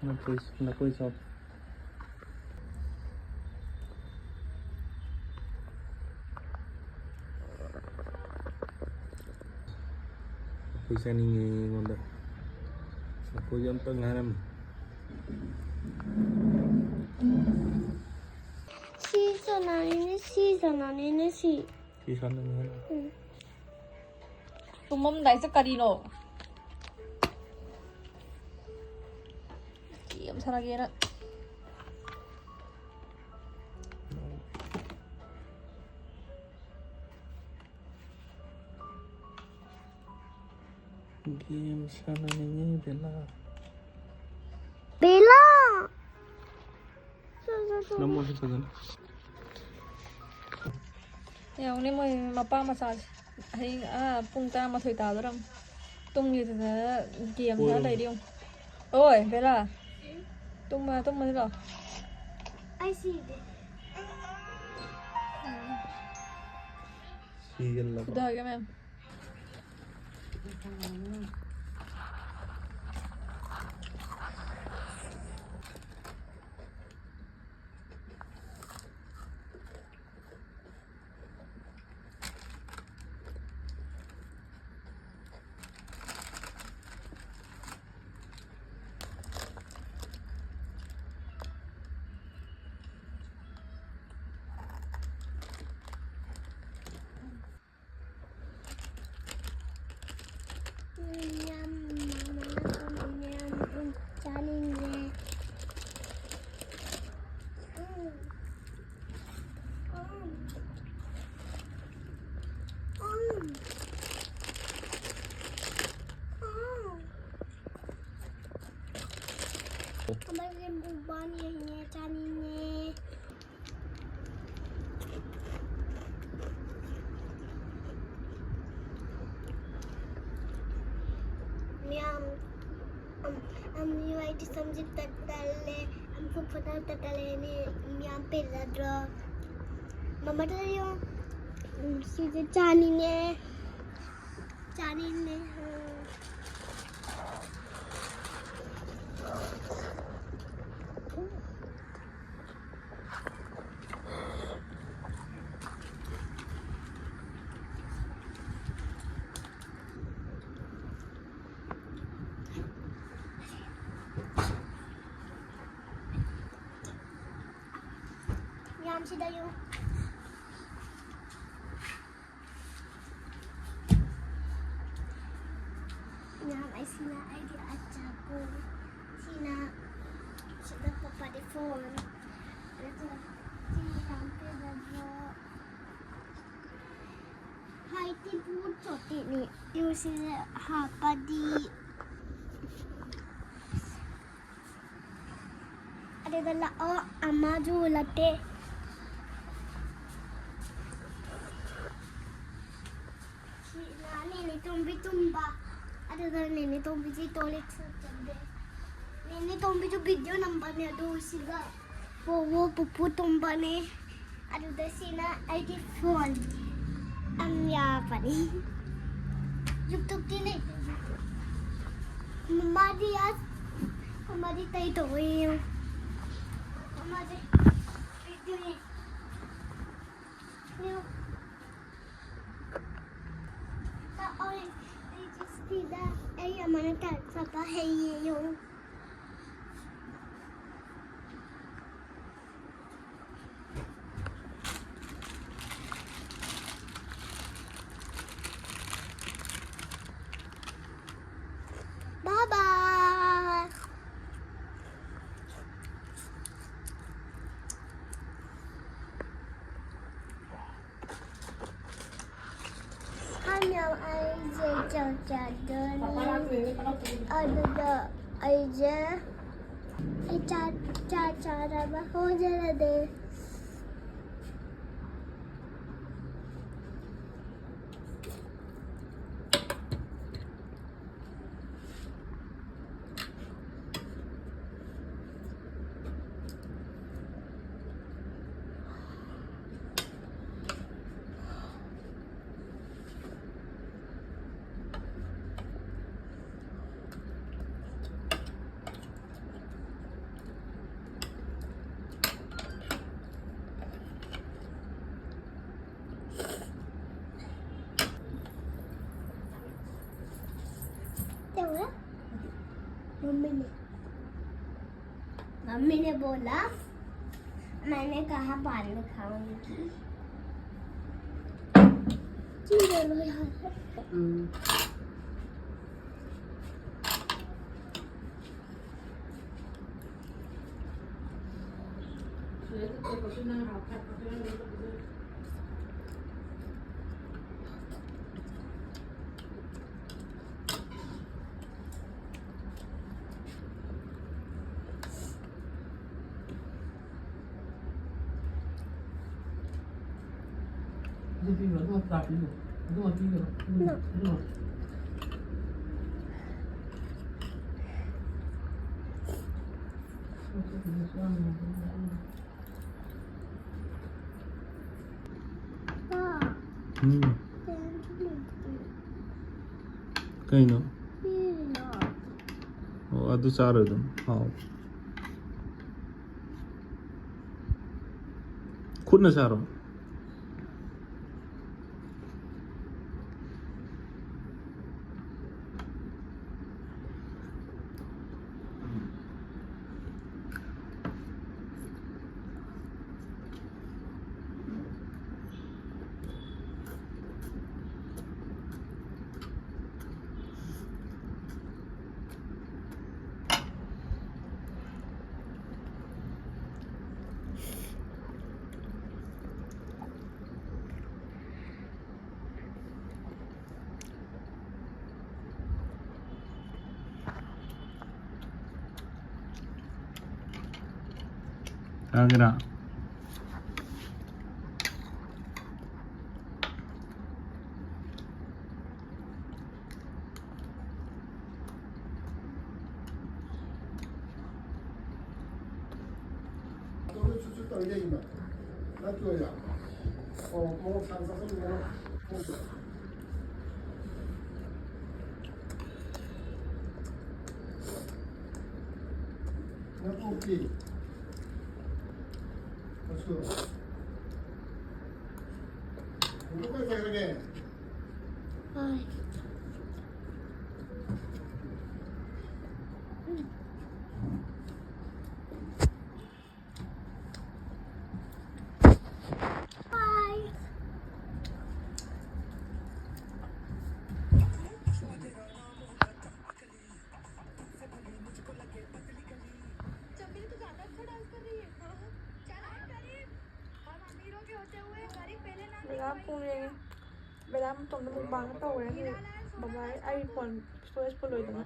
Napoli shop. Napoli shining ngonda. Napoli yang tengah nam. Season 아니네. Season ngon. 똥 먹는다 이 색깔이노. 귀염살하게 해라. Game sana ni Bella. Bella. Nomor satu kan? 야 오늘 뭐 아빠 마사지. hay phung ta mà thổi táo đó tung như thế kiềm ra đầy đi không ôi thế là tung mà thế rồi I see it. Season lah. đợi các em Kemarin bubaninya caninya. Miam, you write something that I'm from Tatale, miam pedadro. Mama tell you, she's a caninya. Miam sih dayu. Miam ay sina ay di atsapo. Sina papa di phone. Ito sina pedadro. Hai ti put choti ni. Yu sina hapadi. Ada dala o amaju latte. Tumba ada nene tombi ji toilet chande nene tombi jo video number ne adu siga wo pupu tumba ne adu dasina id phone amya pani youtube tine mama di tai to yo mama di video ni tidak, mana tak siapa heyo. Bye bye. Hanya aja jajan. Ada aja. Cara हो जरा दे. Mummy ने बोला मैंने कहा बाद में खाऊंगी चलो यहाँ से 그이노 아두 자르든 굿나 자로 아기라 추측 단계입니다. 놔둬야 뭐 상사선 뭐 놔두기 그렇죠. 누구가 이렇게 Ai. Bye. बेला पुणे बेला तुमने मुकबांग तौर है बाबा आई फोन स्टोरेज फुल हो जाना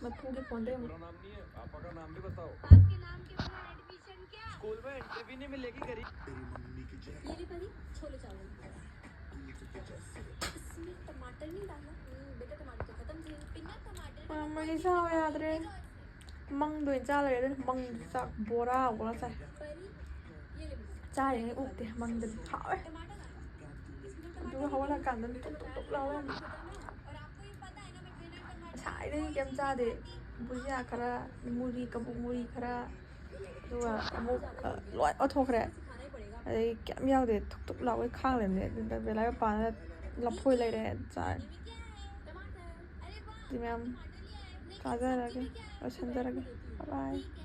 मैं पूरी फोन दे मेरा नाम नहीं है पापा का नाम भी बताओ आपके नाम के बिना एडमिशन क्या स्कूल में एंट्री भी नहीं मिलेगी गरीब ये ली परी छोले चावल इसमें टमाटर नहीं डाला बेटा टमाटर तो खत्म थे बिना टमाटर मैं सा याद रे मंग दो इंचा ले दे मंग सा बोरा बोला सा परी ये ले चाय ये उगते मंग दे खाओ टमाटर डालाดูเขาว่าละกันนั้นตุกเรา और आपको ये पता है ना मैं बिना टमाटर ฉายได้เกมจ้าเดบุญยาคารามูรีกับบุมูรีคาราดูว่ามุกร้อยออโต้คารา खाना ही पड़ेगा ไอ้แก้มยาวเดทุกเราไว้ข้างเลยเนี่ยแต่เวลาปานเราพูดอะไรเนี่ยจ้า टमाटर अरे वाह ดีไหมครับจ้าจะอะไรกันเราฉันจะอะไรกันบ๊ายบาย